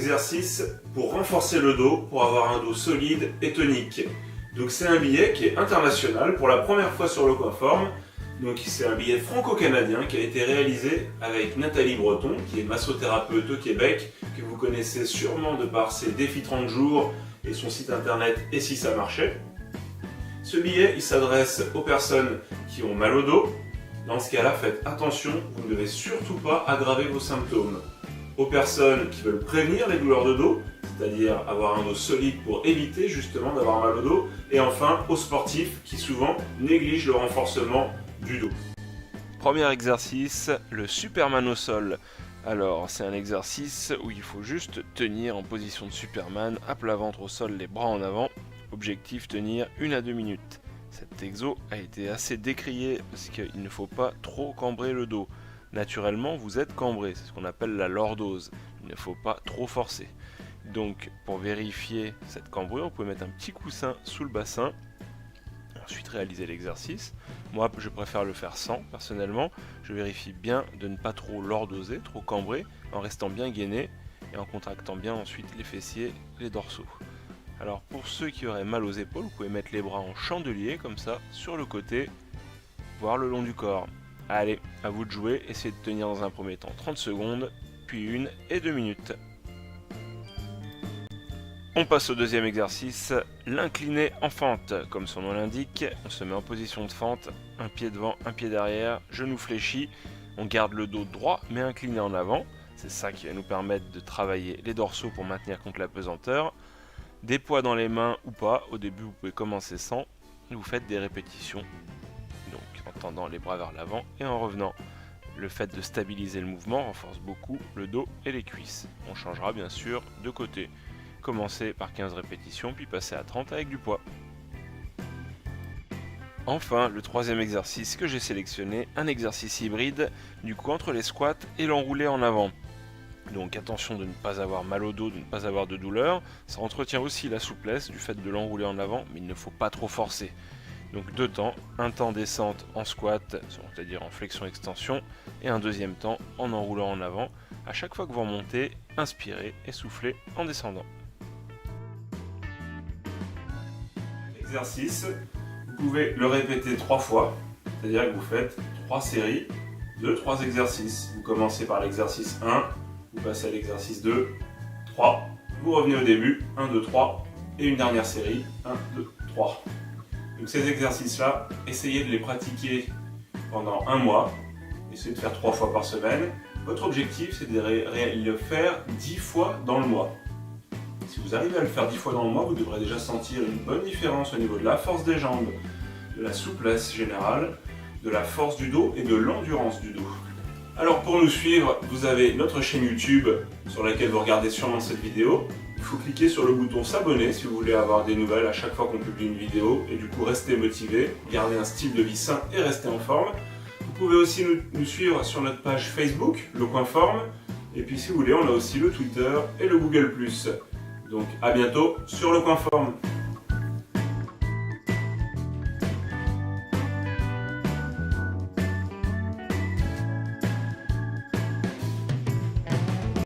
exercices pour renforcer le dos, pour avoir un dos solide et tonique. Donc c'est un billet qui est international pour la première fois sur Le Coin Forme. Donc c'est un billet franco-canadien qui a été réalisé avec Nathalie Breton, qui est massothérapeute au Québec, que vous connaissez sûrement de par ses défis 30 jours et son site internet Et si ça marchait. Ce billet, il s'adresse aux personnes qui ont mal au dos. Dans ce cas-là, faites attention, vous ne devez surtout pas aggraver vos symptômes. Aux personnes qui veulent prévenir les douleurs de dos, c'est-à-dire avoir un dos solide pour éviter justement d'avoir mal au dos. Et enfin, aux sportifs qui souvent négligent le renforcement du dos. Premier exercice, le Superman au sol. Alors, c'est un exercice où il faut juste tenir en position de Superman, à plat ventre au sol, les bras en avant. Objectif, tenir 1 à 2 minutes. Cet exo a été assez décrié parce qu'il ne faut pas trop cambrer le dos. Naturellement, vous êtes cambré, c'est ce qu'on appelle la lordose. Il ne faut pas trop forcer. Donc, pour vérifier cette cambrure, vous pouvez mettre un petit coussin sous le bassin. Ensuite, réaliser l'exercice. Moi, je préfère le faire sans, personnellement. Je vérifie bien de ne pas trop lordoser, trop cambrer, en restant bien gainé et en contractant bien ensuite les fessiers, les dorsaux. Alors, pour ceux qui auraient mal aux épaules, vous pouvez mettre les bras en chandelier, comme ça, sur le côté, voire le long du corps. Allez, à vous de jouer, essayez de tenir dans un premier temps 30 secondes, puis 1 et 2 minutes. On passe au deuxième exercice, l'incliné en fente. Comme son nom l'indique, on se met en position de fente, un pied devant, un pied derrière, genou fléchi. On garde le dos droit mais incliné en avant. C'est ça qui va nous permettre de travailler les dorsaux pour maintenir contre la pesanteur. Des poids dans les mains ou pas, au début vous pouvez commencer sans. Vous faites des répétitions, donc en tendant les bras vers l'avant et en revenant. Le fait de stabiliser le mouvement renforce beaucoup le dos et les cuisses. On changera bien sûr de côté. Commencez par 15 répétitions, puis passez à 30 avec du poids. Enfin, le troisième exercice que j'ai sélectionné, un exercice hybride, du coup entre les squats et l'enroulé en avant. Donc attention de ne pas avoir mal au dos, de ne pas avoir de douleur. Ça entretient aussi la souplesse du fait de l'enrouler en avant, mais il ne faut pas trop forcer. Donc 2 temps, un temps descente en squat, c'est-à-dire en flexion-extension, et un deuxième temps en enroulant en avant. À chaque fois que vous remontez, inspirez et soufflez en descendant. Exercice, vous pouvez le répéter 3 fois, c'est-à-dire que vous faites 3 séries de 3 exercices. Vous commencez par l'exercice 1, vous passez à l'exercice 2, 3, vous revenez au début, 1, 2, 3, et une dernière série, 1, 2, 3. Donc ces exercices-là, essayez de les pratiquer pendant 1 mois, essayez de faire 3 fois par semaine. Votre objectif, c'est de le faire 10 fois dans le mois. Si vous arrivez à le faire 10 fois dans le mois, vous devrez déjà sentir une bonne différence au niveau de la force des jambes, de la souplesse générale, de la force du dos et de l'endurance du dos. Alors pour nous suivre, vous avez notre chaîne YouTube sur laquelle vous regardez sûrement cette vidéo. Il faut cliquer sur le bouton s'abonner si vous voulez avoir des nouvelles à chaque fois qu'on publie une vidéo et du coup rester motivé, garder un style de vie sain et rester en forme. Vous pouvez aussi nous suivre sur notre page Facebook, Le Coin Forme. Et puis si vous voulez, on a aussi le Twitter et le Google+. Donc à bientôt sur Le Coin Forme.